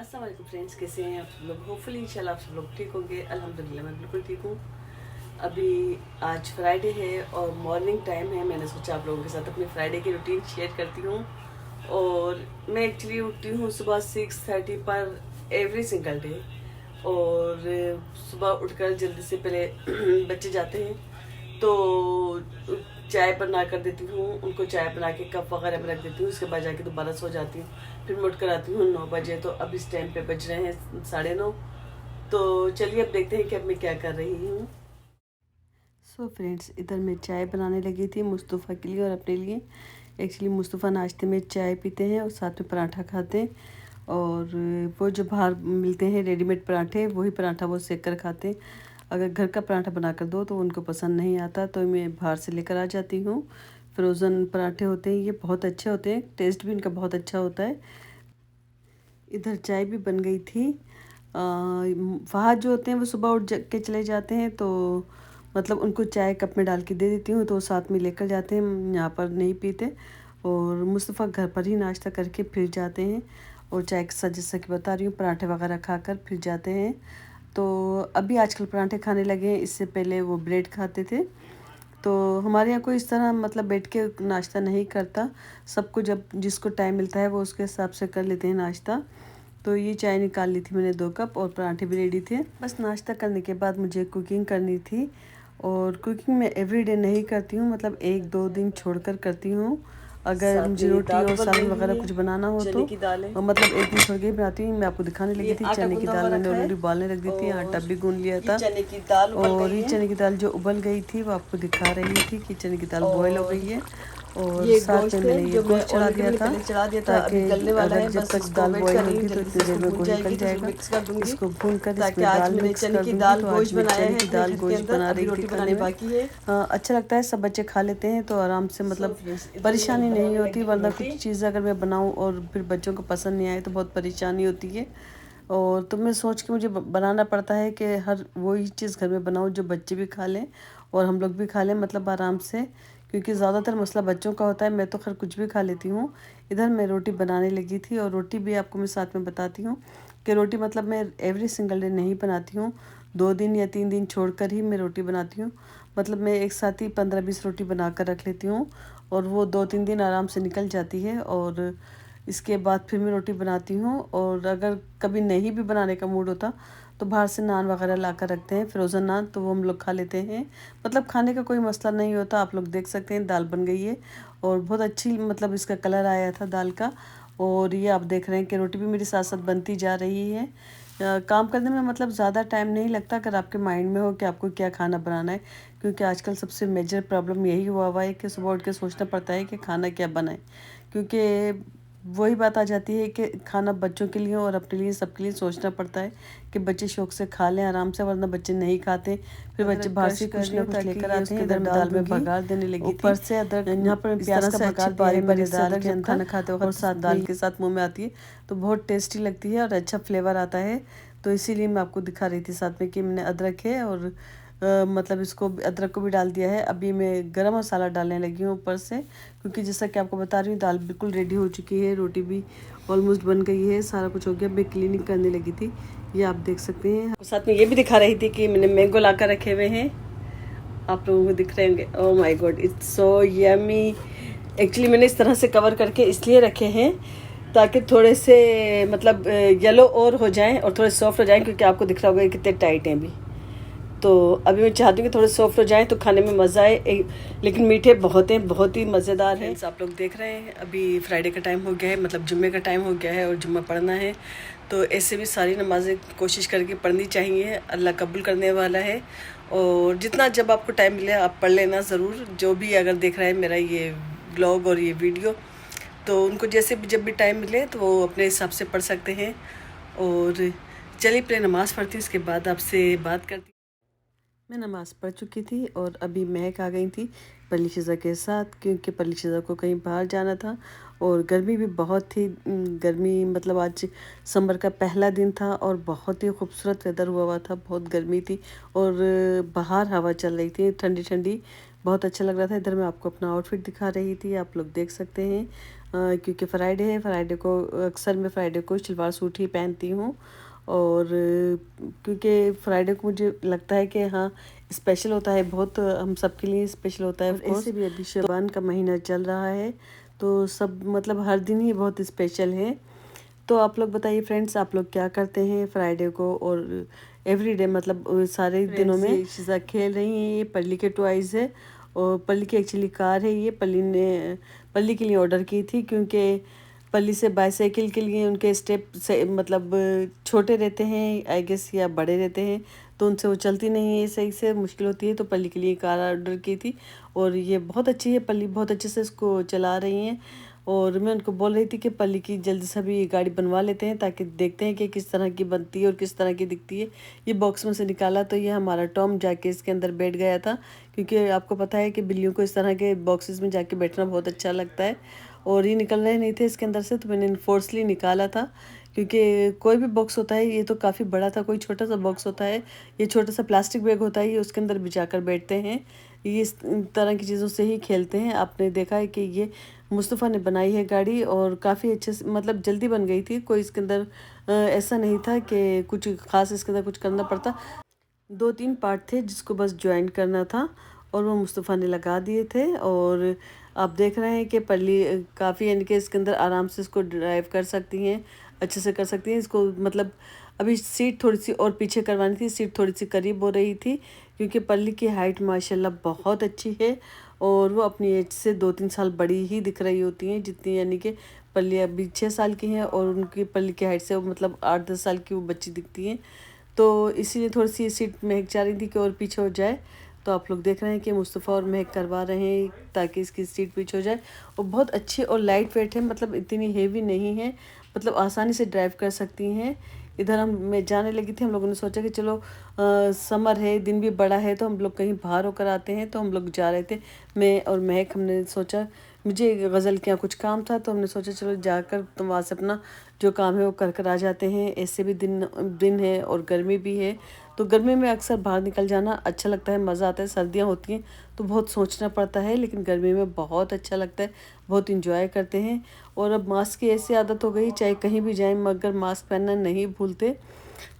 अस्सलाम वालेकुम फ्रेंड्स, कैसे हैं आप सब लोग। होपफुली इंशाल्लाह आप सब लोग ठीक होंगे। अल्हम्दुलिल्लाह मैं बिल्कुल ठीक हूँ। अभी आज फ्राइडे है और मॉर्निंग टाइम है। मैंने सोचा आप लोगों के साथ अपनी फ्राइडे की रूटीन शेयर करती हूँ। और मैं एक्चुअली उठती हूँ सुबह 6:30 पर एवरी सिंगल डे। और सुबह उठकर जल्दी से पहले बच्चे जाते हैं तो चाय बना कर देती हूँ उनको। चाय बना के कप वगैरह में रख देती हूँ। उसके बाद जाके दोबारा सो जाती हूँ। फिर मैं उठ कर आती हूँ 9 बजे। तो अब इस टाइम पे बज रहे हैं 9:30। तो चलिए अब देखते हैं कि अब मैं क्या कर रही हूँ। सो फ्रेंड्स, इधर मैं चाय बनाने लगी थी मुस्तफ़ा के लिए और अपने लिए। एक्चुअली मुस्तफ़ा नाश्ते में चाय पीते हैं और साथ में पराठा खाते हैं। और वो जो बाहर मिलते हैं रेडीमेड पराठे, वही पराठा वो सेक कर खाते हैं। अगर घर का पराठा बना कर दो तो उनको पसंद नहीं आता, तो मैं बाहर से लेकर आ जाती हूँ। फ्रोज़न पराठे होते हैं, ये बहुत अच्छे होते हैं, टेस्ट भी इनका बहुत अच्छा होता है। इधर चाय भी बन गई थी। वहाँ जो होते हैं वो सुबह उठ के चले जाते हैं, तो मतलब उनको चाय कप में डाल के दे देती हूँ तो वो साथ में लेकर जाते हैं। यहाँ पर नहीं पीते। और मुस्तफ़ा घर पर ही नाश्ता करके फिर जाते हैं। और चाय के साथ जैसा कि बता रही हूँ पराठे वगैरह खाकर फिर जाते हैं। तो अभी आजकल पराठे खाने लगे हैं, इससे पहले वो ब्रेड खाते थे। तो हमारे यहाँ कोई इस तरह मतलब बैठ के नाश्ता नहीं करता। सबको जब जिसको टाइम मिलता है वो उसके हिसाब से कर लेते हैं नाश्ता। तो ये चाय निकाल ली थी मैंने 2 कप और पराठे भी रेडी थे। बस नाश्ता करने के बाद मुझे कुकिंग करनी थी। और कुकिंग मैं एवरीडे नहीं करती हूँ, मतलब 1-2 दिन छोड़कर करती हूँ। अगर मुझे रोटी और सालन वगैरह कुछ बनाना हो तो मतलब एक दिन छोड़ के ही बनाती हूँ। मैं आपको दिखाने लगी थी चने की दाल मैंने ऑलरेडी उबालने रख दी थी, आटा भी गूंद लिया था। और ये चने की दाल जो उबल गई थी वो आपको दिखा रही थी कि चने की दाल बॉयल हो गई है। और साथ में मैंने ये गोश्त चढ़ा दिया था ताकि अगर जब तक दाल बॉईल होगी तो इतनी देर में गोश्त निकल जाएगा। इसको भून कर इसमें दाल मिक्स कर दूँगी। तो आज मैं चने की दाल गोश्त बना रही थी खाने में। अच्छा लगता है, सब बच्चे खा लेते हैं तो आराम से, मतलब परेशानी नहीं होती। वरना कुछ चीज़ अगर मैं बनाऊँ और फिर बच्चों को पसंद नहीं आए तो बहुत परेशानी होती है। और तो मैं सोच के मुझे बनाना पड़ता है कि हर वही चीज़ घर में बनाऊँ जो बच्चे भी खा लें और हम लोग भी खा लें, मतलब आराम से। क्योंकि ज़्यादातर मसला बच्चों का होता है, मैं तो खैर कुछ भी खा लेती हूँ। इधर मैं रोटी बनाने लगी थी और रोटी भी आपको मैं साथ में बताती हूँ कि रोटी मतलब मैं एवरी सिंगल डे नहीं बनाती हूँ। 2 दिन या 3 दिन छोड़ कर ही मैं रोटी बनाती हूँ। मतलब मैं एक साथ ही 15-20 रोटी बना कर रख लेती हूँ और वो 2-3 दिन आराम से निकल जाती है। और इसके बाद फिर मैं रोटी बनाती हूँ। और अगर कभी नहीं भी बनाने का मूड होता तो बाहर से नान वगैरह ला कर रखते हैं, फ्रोज़न नान, तो वो हम लोग खा लेते हैं। मतलब खाने का कोई मसला नहीं होता। आप लोग देख सकते हैं दाल बन गई है और बहुत अच्छी, मतलब इसका कलर आया था दाल का। और ये आप देख रहे हैं कि रोटी भी मेरी साथ साथ बनती जा रही है। काम करने में मतलब ज़्यादा टाइम नहीं लगता अगर आपके माइंड में हो कि आपको क्या खाना बनाना है। क्योंकि आजकल सबसे मेजर प्रॉब्लम यही हुआ है कि सुबह उठ के सोचना पड़ता है कि खाना क्या बनाए। क्योंकि वही बात आ जाती है कि खाना बच्चों के लिए और अपने लिए, सबके लिए सोचना पड़ता है कि बच्चे शौक से खा लें आराम से, वरना बच्चे नहीं खाते। फिर बच्चे बाहर से कुछ ना कुछ लेकर आते हैं। इधर मैं दाल में बघार देने लगी थी ऊपर से अदरक। यहाँ पर प्याज का बघार दिया है मैंने दाल के अंदर, खाना खाते वक्त और साथ दाल के साथ मुंह में आती है तो बहुत टेस्टी लगती है और अच्छा फ्लेवर आता है। तो इसीलिए मैं आपको दिखा रही थी साथ में कि मैंने अदरक है और मतलब इसको अदरक को भी डाल दिया है। अभी मैं गरम मसाला डालने लगी हूँ ऊपर से, क्योंकि जैसा कि आपको बता रही हूँ दाल बिल्कुल रेडी हो चुकी है, रोटी भी ऑलमोस्ट बन गई है, सारा कुछ हो गया। मैं क्लीनिंग करने लगी थी, ये आप देख सकते हैं। साथ में ये भी दिखा रही थी कि मैंने मैंगो ला कर रखे हुए हैं, आप लोगों को दिख रहे होंगे। Oh my God, it's so yummy. Actually मैंने इस तरह से कवर करके इसलिए रखे हैं ताकि थोड़े से मतलब येलो और हो जाएं और थोड़े सॉफ्ट हो जाएं, क्योंकि आपको दिख रहा होगा कितने टाइट हैं अभी। तो अभी मैं चाहती हूँ कि थोड़े सॉफ्ट हो जाएं तो खाने में मज़ा आए। लेकिन मीठे बहुत हैं, बहुत ही मज़ेदार हैं। आप लोग देख रहे हैं अभी फ्राइडे का टाइम हो गया है, मतलब जुम्मे का टाइम हो गया है और जुम्मा पढ़ना है। तो ऐसे भी सारी नमाज़ें कोशिश करके पढ़नी चाहिए, अल्लाह कबूल करने वाला है। और जितना जब आपको टाइम मिले आप पढ़ लेना ज़रूर। जो भी अगर देख रहा है मेरा ये व्लॉग और ये वीडियो, तो उनको जैसे भी जब भी टाइम मिले तो वो अपने हिसाब से पढ़ सकते हैं। और चलिए पहले नमाज़ पढ़ती हूँ, उसके बाद आपसे बात करती हूँ। मैं नमाज़ पढ़ चुकी थी और अभी महक आ गई थी पल्ली शिज़ा के साथ, क्योंकि पल्ली शिज़ा को कहीं बाहर जाना था। और गर्मी भी बहुत थी। गर्मी मतलब आज समर का पहला दिन था और बहुत ही खूबसूरत वेदर हुआ था, बहुत गर्मी थी और बाहर हवा चल रही थी ठंडी ठंडी, बहुत अच्छा लग रहा था। इधर मैं आपको अपना आउटफिट दिखा रही थी, आप लोग देख सकते हैं। क्योंकि फ्राइडे है। फ्राइडे को अक्सर मैं फ्राइडे को सलवार सूट ही पहनती हूँ। और क्योंकि फ्राइडे को मुझे लगता है कि हाँ स्पेशल होता है, बहुत हम सबके लिए स्पेशल होता है। ऐसे भी अभी शबान का महीना चल रहा है तो सब मतलब हर दिन ही बहुत स्पेशल है। तो आप लोग बताइए फ्रेंड्स, आप लोग क्या करते हैं फ्राइडे को और एवरीडे, मतलब सारे दिनों में। शीज़ा खेल रही हैं, ये पल्ली के टॉयज़ है और पल्ली की एक्चुअली कार है। ये पल्ली के लिए ऑर्डर की थी क्योंकि पल्ली से बाईसाइकिल के लिए उनके स्टेप से मतलब छोटे रहते हैं आई गेस, या बड़े रहते हैं, तो उनसे वो चलती नहीं है सही से, मुश्किल होती है। तो पल्ली के लिए कार ऑर्डर की थी और ये बहुत अच्छी है। पल्ली बहुत अच्छे से इसको चला रही हैं और मैं उनको बोल रही थी कि पल्ली की जल्दी से भी गाड़ी बनवा लेते हैं ताकि देखते हैं कि किस तरह की बनती है और किस तरह की दिखती है। ये बॉक्स में से निकाला तो ये हमारा टॉम जाके इसके अंदर बैठ गया था, क्योंकि आपको पता है कि बिल्लियों को इस तरह के बॉक्सेस में जाके बैठना बहुत अच्छा लगता है। और ये निकल रहे नहीं थे इसके अंदर से, तो मैंने फोर्सली निकाला था, क्योंकि कोई भी बॉक्स होता है, ये तो काफ़ी बड़ा था, कोई छोटा सा बॉक्स होता है, ये छोटा सा प्लास्टिक बैग होता है, ये उसके अंदर बिछा कर बैठते हैं। ये इस तरह की चीज़ों से ही खेलते हैं। आपने देखा है कि ये मुस्तफ़ा ने बनाई है गाड़ी और काफ़ी अच्छे से मतलब जल्दी बन गई थी। कोई इसके अंदर ऐसा नहीं था कि कुछ ख़ास इसके अंदर कुछ करना पड़ता। 2-3 पार्ट थे जिसको बस ज्वाइन करना था और वो मुस्तफ़ा ने लगा दिए थे। और आप देख रहे हैं कि पल्ली काफ़ी यानी कि इसके अंदर आराम से इसको ड्राइव कर सकती हैं, अच्छे से कर सकती हैं इसको। मतलब अभी सीट थोड़ी सी और पीछे करवानी थी, सीट थोड़ी सी करीब हो रही थी, क्योंकि पल्ली की हाइट माशाल्लाह बहुत अच्छी है और वो अपनी एज से 2-3 साल बड़ी ही दिख रही होती हैं, जितनी यानी कि पल्ली अभी 6 साल की हैं और उनकी पल्ली की हाइट से मतलब 8-10 साल की वो बच्ची दिखती हैं। तो इसीलिए थोड़ी सी सीट महक चाह रही थी कि और पीछे हो जाए। तो आप लोग देख रहे हैं कि मुस्तफ़ा और महक करवा रहे हैं ताकि इसकी सीट पीछे हो जाए। और बहुत अच्छी और लाइट वेट है, मतलब इतनी हेवी नहीं है, मतलब आसानी से ड्राइव कर सकती हैं। इधर मैं जाने लगी थी, हम लोगों ने सोचा कि चलो समर है, दिन भी बड़ा है, तो हम लोग कहीं बाहर होकर आते हैं। तो हम लोग जा रहे थे, मैं और महक। हमने सोचा, मुझे गज़ल के यहाँ कुछ काम था तो हमने सोचा चलो जाकर तो वहाँ से अपना जो काम है वो कर आ जाते हैं। ऐसे भी दिन दिन है और गर्मी भी है, तो गर्मी में अक्सर बाहर निकल जाना अच्छा लगता है, मज़ा आता है। सर्दियाँ होती हैं तो बहुत सोचना पड़ता है, लेकिन गर्मी में बहुत अच्छा लगता है, बहुत इंजॉय करते हैं। और अब मास्क की ऐसी आदत हो गई, चाहे कहीं भी जाएं मगर मास्क पहनना नहीं भूलते।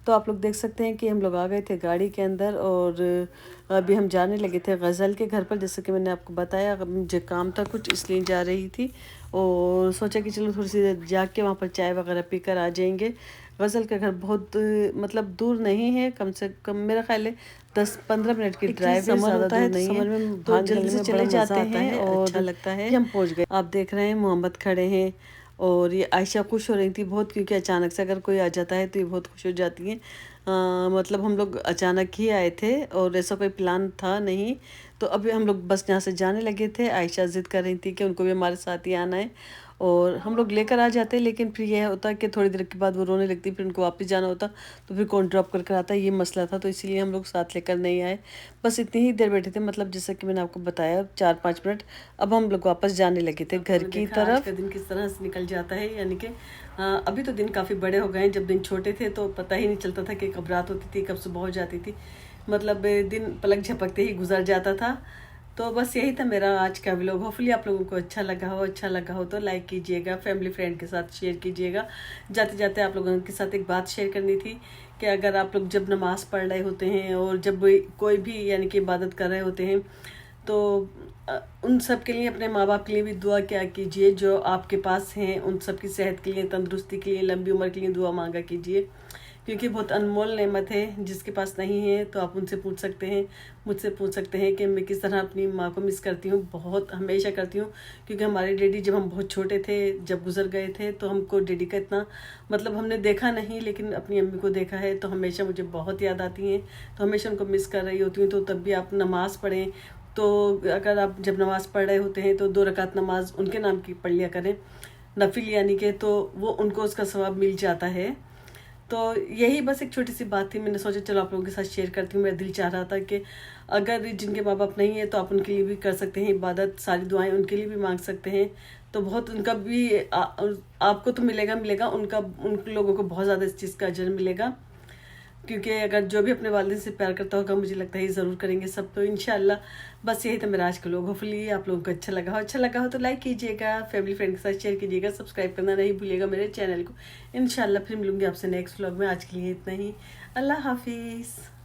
तो आप लोग देख सकते हैं कि हम लोग आ गए थे गाड़ी के अंदर और अभी हम जाने लगे थे गज़ल के घर पर। जैसे कि मैंने आपको बताया, मुझे काम था कुछ इसलिए जा रही थी और सोचा कि चलो थोड़ी सी जाके वहाँ पर चाय वगैरह पीकर आ जाएंगे। गज़ल का घर बहुत मतलब दूर नहीं है, कम से कम मेरा ख्याल है 10-15 मिनट की ड्राइव है, ज़्यादा दूर नहीं है। तो जल्दी से चले जाते हैं और अच्छा लगता है। हम पहुँच गए। आप देख रहे हैं मोहम्मद खड़े हैं और ये आयशा खुश हो रही थी बहुत, क्योंकि अचानक से अगर कोई आ जाता है तो ये बहुत खुश हो जाती हैं। मतलब हम लोग अचानक ही आए थे और ऐसा कोई प्लान था नहीं। तो अभी हम लोग बस यहाँ से जाने लगे थे। आयशा ज़िद कर रही थी कि उनको भी हमारे साथ ही आना है और हम लोग लेकर आ जाते, लेकिन फिर यह होता कि थोड़ी देर के बाद वो रोने लगती, फिर उनको वापस जाना होता, तो फिर कौन ड्रॉप कर आता, ये मसला था। तो इसीलिए हम लोग साथ लेकर नहीं आए, बस इतनी ही देर बैठे थे, मतलब जैसा कि मैंने आपको बताया 4-5 मिनट। अब हम लोग वापस जाने लगे थे घर की तरफ। आज का दिन किस तरह से निकल जाता है, यानी कि अभी तो दिन काफ़ी बड़े हो गए हैं। जब दिन छोटे थे तो पता ही नहीं चलता था कि कब रात होती थी कब सुबह हो जाती थी, मतलब दिन पलक झपकते ही गुजर जाता था। तो बस यही था मेरा आज का व्लॉग। होपफुली आप लोगों को अच्छा लगा हो तो लाइक कीजिएगा, फैमिली फ्रेंड के साथ शेयर कीजिएगा। जाते जाते आप लोगों के साथ एक बात शेयर करनी थी कि अगर आप लोग जब नमाज़ पढ़ रहे होते हैं और जब कोई भी यानी कि इबादत कर रहे होते हैं, तो उन सब के लिए, अपने माँ बाप के लिए भी दुआ क्या कीजिए जो आपके पास हैं, उन सब की सेहत के लिए, तंदुरुस्ती के लिए, लंबी उम्र के लिए दुआ मांगा कीजिए, क्योंकि बहुत अनमोल नेमत है। जिसके पास नहीं है तो आप उनसे पूछ सकते हैं, मुझसे पूछ सकते हैं कि मैं किस तरह अपनी माँ को मिस करती हूँ, बहुत हमेशा करती हूँ। क्योंकि हमारे डैडी जब हम बहुत छोटे थे, जब गुजर गए थे, तो हमको डैडी का इतना मतलब हमने देखा नहीं, लेकिन अपनी अम्मी को देखा है, तो हमेशा मुझे बहुत याद आती हैं। तो हमेशा उनको मिस कर रही होती हूँ। तो तब भी आप नमाज़ पढ़ें, तो अगर आप जब नमाज़ पढ़ रहे होते हैं तो 2 रकात नमाज उनके नाम की पढ़ लिया करें, नफिल यानी कि, तो वो उनको उसका सवाब मिल जाता है। तो यही बस एक छोटी सी बात थी, मैंने सोचा चलो आप लोगों के साथ शेयर करती हूँ। मेरा दिल चाह रहा था कि अगर जिनके माँ बाप नहीं है तो आप उनके लिए भी कर सकते हैं इबादत, सारी दुआएं उनके लिए भी मांग सकते हैं। तो बहुत उनका भी आपको तो मिलेगा, उन लोगों को बहुत ज़्यादा इस चीज़ का अजर मिलेगा। क्योंकि अगर जो भी अपने वालिद से प्यार करता होगा, मुझे लगता है ये ज़रूर करेंगे सब। तो इंशाल्लाह बस यही था मेरा आज का लोग। होपफुली आप लोगों को अच्छा लगा हो तो लाइक कीजिएगा, फैमिली फ्रेंड के साथ शेयर कीजिएगा, सब्सक्राइब करना नहीं भूलिएगा मेरे चैनल को। इंशाल्लाह फिर मिलूंगी आपसे नेक्स्ट व्लॉग में। आज के लिए इतना ही। अल्लाह हाफिज़।